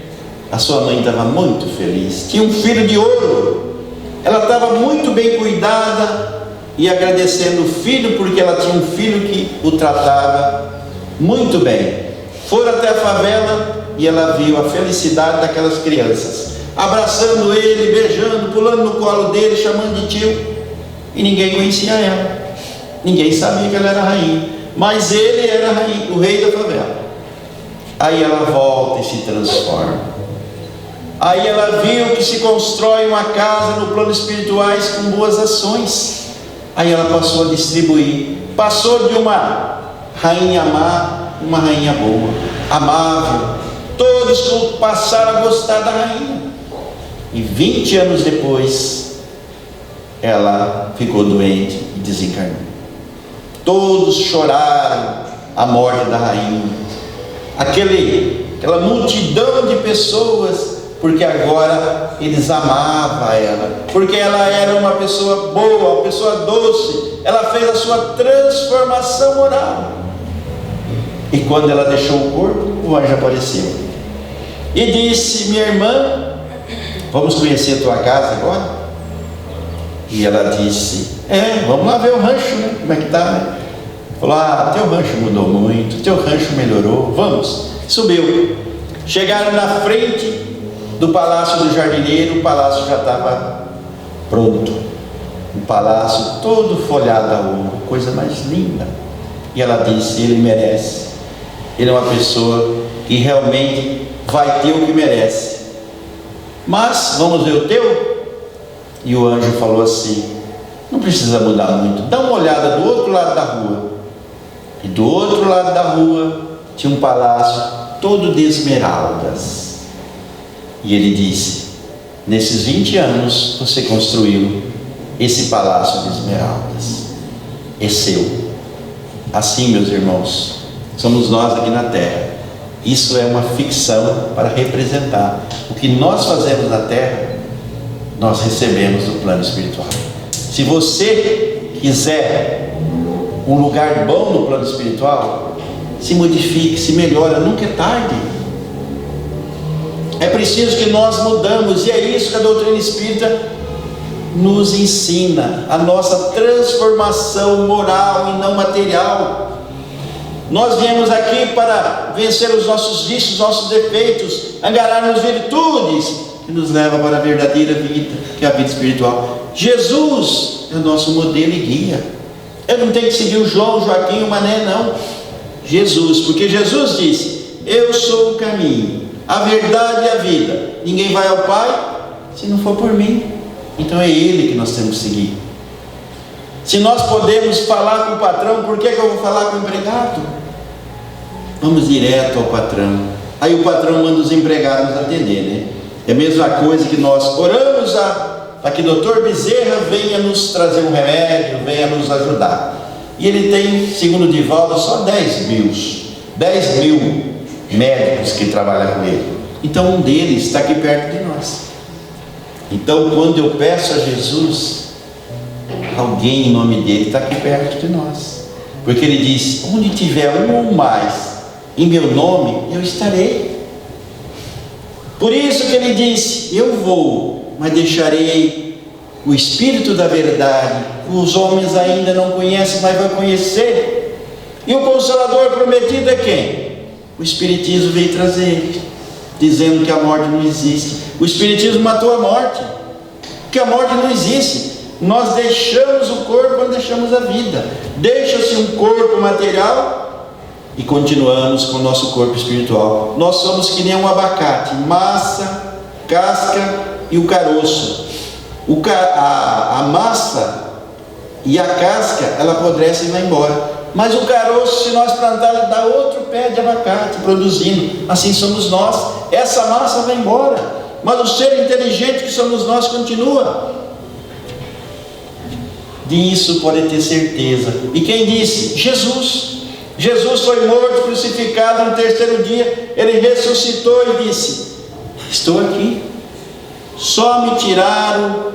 A sua mãe estava muito feliz, tinha um filho de ouro. Ela estava muito bem cuidada e agradecendo o filho, porque ela tinha um filho que o tratava muito bem. Foram até a favela e ela viu a felicidade daquelas crianças, abraçando ele, beijando, pulando no colo dele, chamando de tio. E ninguém conhecia ela, ninguém sabia que ela era rainha, mas ele era o rei da favela. Aí ela volta e se transforma. Aí ela viu que se constrói uma casa no plano espirituais com boas ações. Aí ela passou a distribuir, passou de uma rainha má, uma rainha boa, amável. Todos passaram a gostar da rainha. E 20 anos depois, ela ficou doente e desencarnou. Todos choraram a morte da rainha. Aquela multidão de pessoas, porque agora eles amavam ela, porque ela era uma pessoa boa, uma pessoa doce. Ela fez a sua transformação moral. E quando ela deixou o corpo, o anjo apareceu e disse, minha irmã, vamos conhecer a tua casa agora? E ela disse, vamos lá ver o rancho, né? Como é que está, né? Falou, teu rancho mudou muito, teu rancho melhorou, vamos. Subiu, chegaram na frente do palácio do jardineiro. O palácio já estava pronto, um palácio todo folhado a ouro, coisa mais linda. E ela disse, ele merece, ele é uma pessoa que realmente vai ter o que merece, mas vamos ver o teu? E o anjo falou assim, não precisa mudar muito, dá uma olhada do outro lado da rua. E do outro lado da rua tinha um palácio todo de esmeraldas. E ele disse, nesses 20 anos você construiu esse palácio de esmeraldas, é seu. Assim, meus irmãos, somos nós aqui na terra. Isso é uma ficção para representar o que nós fazemos na terra, nós recebemos do plano espiritual. Se você quiser um lugar bom no plano espiritual, se modifique, se melhore, nunca é tarde. É preciso que nós mudamos, e é isso que a doutrina espírita nos ensina, a nossa transformação moral e não material. Nós viemos aqui para vencer os nossos vícios, nossos defeitos, angariar as virtudes que nos levam para a verdadeira vida, que é a vida espiritual. Jesus é o nosso modelo e guia. Eu não tenho que seguir o João, o Joaquim, o Mané, não. Jesus, porque Jesus disse: eu sou o caminho, a verdade e a vida. Ninguém vai ao Pai se não for por mim. Então é Ele que nós temos que seguir. Se nós podemos falar com o patrão, por que eu vou falar com o empregado? Vamos direto ao patrão. Aí o patrão manda os empregados atender, né? É a mesma coisa que nós oramos para que o Dr. Bezerra venha nos trazer um remédio, venha nos ajudar. E ele tem, segundo o Divaldo, só 10 mil médicos que trabalham com ele. Então um deles está aqui perto de nós. Então quando eu peço a Jesus, alguém em nome dele está aqui perto de nós. Porque ele disse: onde tiver um ou mais em meu nome, eu estarei. Por isso que ele disse: eu vou, mas deixarei o Espírito da verdade. Os homens ainda não conhecem, mas vão conhecer. E o Consolador prometido é quem? O Espiritismo veio trazer, dizendo que a morte não existe. O Espiritismo matou a morte, porque a morte não existe. Nós deixamos o corpo quando deixamos a vida. Deixa-se um corpo material e continuamos com o nosso corpo espiritual. Nós somos que nem um abacate: massa, casca e o caroço. A massa e a casca, ela apodrece e vai embora. Mas o caroço, se nós plantarmos, dá outro pé de abacate produzindo. Assim somos nós. Essa massa vai embora, mas o ser inteligente que somos nós continua. Disso pode ter certeza. E quem disse? Jesus. Jesus foi morto, crucificado. No terceiro dia ele ressuscitou e disse: estou aqui. Só me tiraram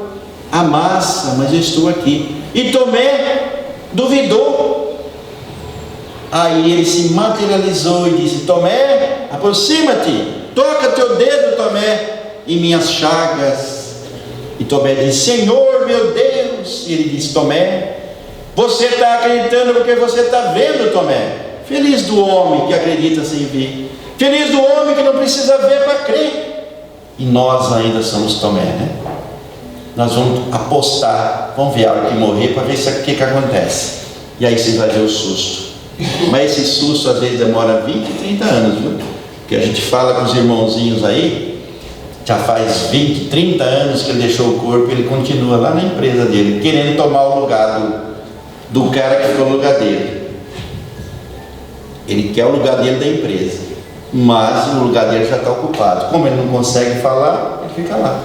a massa, mas eu estou aqui. E Tomé duvidou. Aí ele se materializou e disse: Tomé, aproxima-te, toca teu dedo, Tomé, em minhas chagas. E Tomé disse: Senhor, meu Deus. E ele disse: Tomé, você está acreditando porque você está vendo, Tomé. Feliz do homem que acredita sem ver. Feliz do homem que não precisa ver para crer. E nós ainda somos Tomé, né? Nós vamos apostar, vamos ver a hora que morrer para ver o que acontece. E aí você vai ver o susto. Mas esse susto às vezes demora 20, 30 anos, viu? Porque a gente fala com os irmãozinhos aí, já faz 20, 30 anos que ele deixou o corpo e ele continua lá na empresa dele, querendo tomar o lugar do cara que ficou no lugar dele. Ele quer o lugar dele da empresa, mas o lugar dele já está ocupado. Como ele não consegue falar, ele fica lá.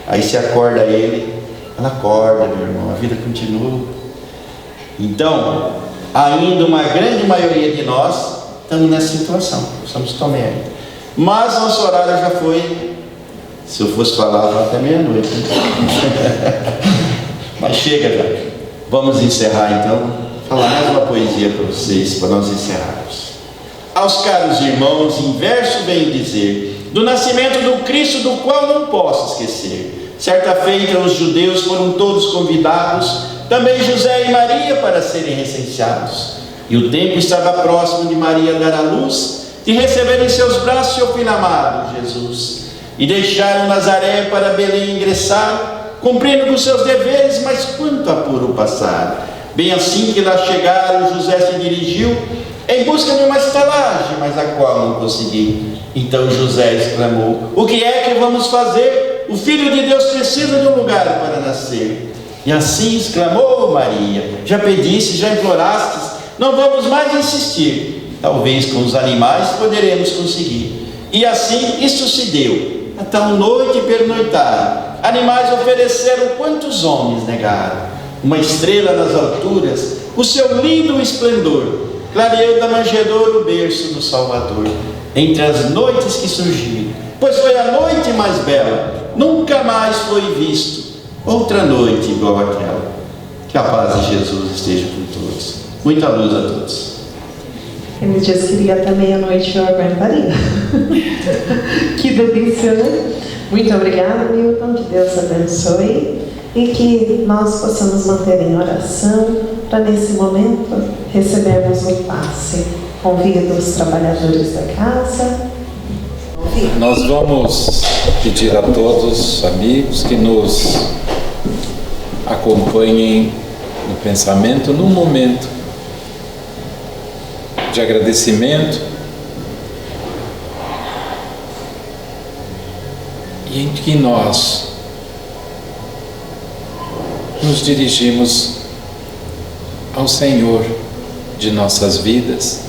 Aí se acorda ele, ela acorda, meu irmão, a vida continua. Então, ainda uma grande maioria de nós estamos nessa situação, somos Tomé. Mas nosso horário já foi, se eu fosse falar até meia-noite. Mas chega já. Vamos encerrar então, falar mais uma poesia para vocês, para nós encerrarmos. Aos caros irmãos, em verso venho dizer do nascimento do Cristo, do qual não posso esquecer. Certa feita os judeus foram todos convidados, também José e Maria, para serem recenseados. E o tempo estava próximo de Maria dar à luz, de receber em seus braços seu filho amado, Jesus. E deixaram Nazaré para Belém ingressar, cumprindo com seus deveres, mas quanto apuro passar. Bem assim que lá chegaram, José se dirigiu em busca de uma estalagem, mas a qual não conseguiu. Então José exclamou: o que é que vamos fazer? O Filho de Deus precisa de um lugar para nascer. E assim exclamou Maria: já pediste, já implorastes, não vamos mais insistir. Talvez com os animais poderemos conseguir. E assim isso se deu. A tal noite pernoitaram, animais ofereceram quantos homens negaram. Uma estrela nas alturas, o seu lindo esplendor, clareou da manjedoura o berço do Salvador. Entre as noites que surgiram, pois foi a noite mais bela, nunca mais foi visto outra noite igual àquela. Que a paz de Jesus esteja com todos. Muita luz a todos. Ele disse que iria até meia-noite, eu aguentaria. Que delícia, né? Muito obrigada, Milton. Que Deus abençoe e que nós possamos manter em oração para nesse momento recebermos o passe. Convido os trabalhadores da casa. Nós vamos pedir a todos, amigos, que nos acompanhem no pensamento, num momento de agradecimento e em que nós nos dirigimos ao Senhor de nossas vidas,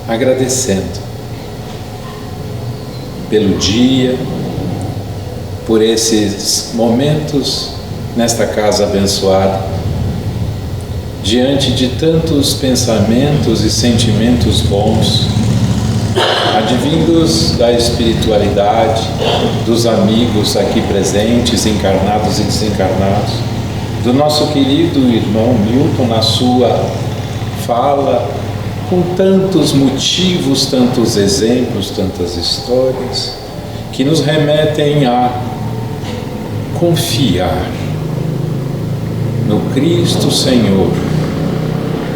agradecendo pelo dia, por esses momentos nesta casa abençoada, diante de tantos pensamentos e sentimentos bons, advindos da espiritualidade, dos amigos aqui presentes, encarnados e desencarnados, do nosso querido irmão Milton na sua fala, com tantos motivos, tantos exemplos, tantas histórias, que nos remetem a confiar no Cristo Senhor,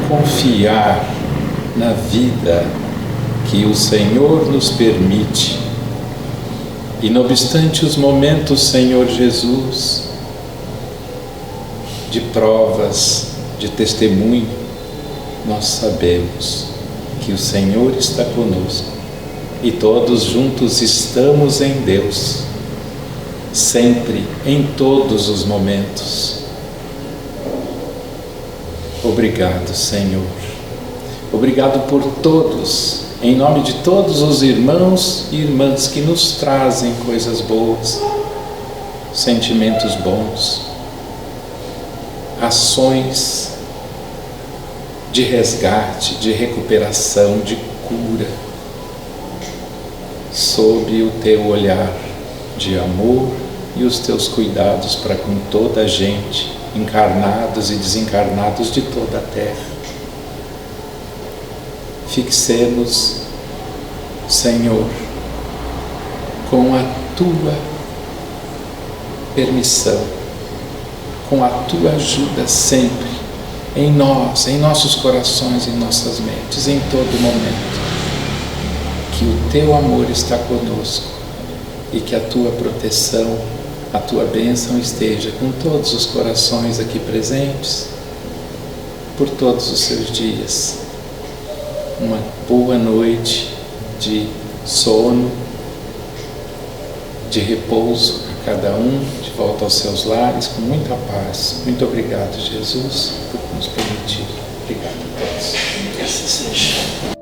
confiar na vida que o Senhor nos permite. E não obstante os momentos, Senhor Jesus, de provas, de testemunho, nós sabemos que o Senhor está conosco e todos juntos estamos em Deus, sempre, em todos os momentos. Obrigado, Senhor. Obrigado por todos, em nome de todos os irmãos e irmãs que nos trazem coisas boas, sentimentos bons, ações de resgate, de recuperação, de cura, sob o teu olhar de amor e os teus cuidados para com toda a gente, encarnados e desencarnados de toda a terra. Fixemos, Senhor, com a tua permissão, com a tua ajuda sempre, em nós, em nossos corações, em nossas mentes, em todo momento, que o teu amor está conosco e que a tua proteção, a tua bênção esteja com todos os corações aqui presentes, por todos os seus dias. Uma boa noite de sono, de repouso a cada um, de volta aos seus lares, com muita paz. Muito obrigado, Jesus, por nos permitir. Obrigado a todos. Que assim seja.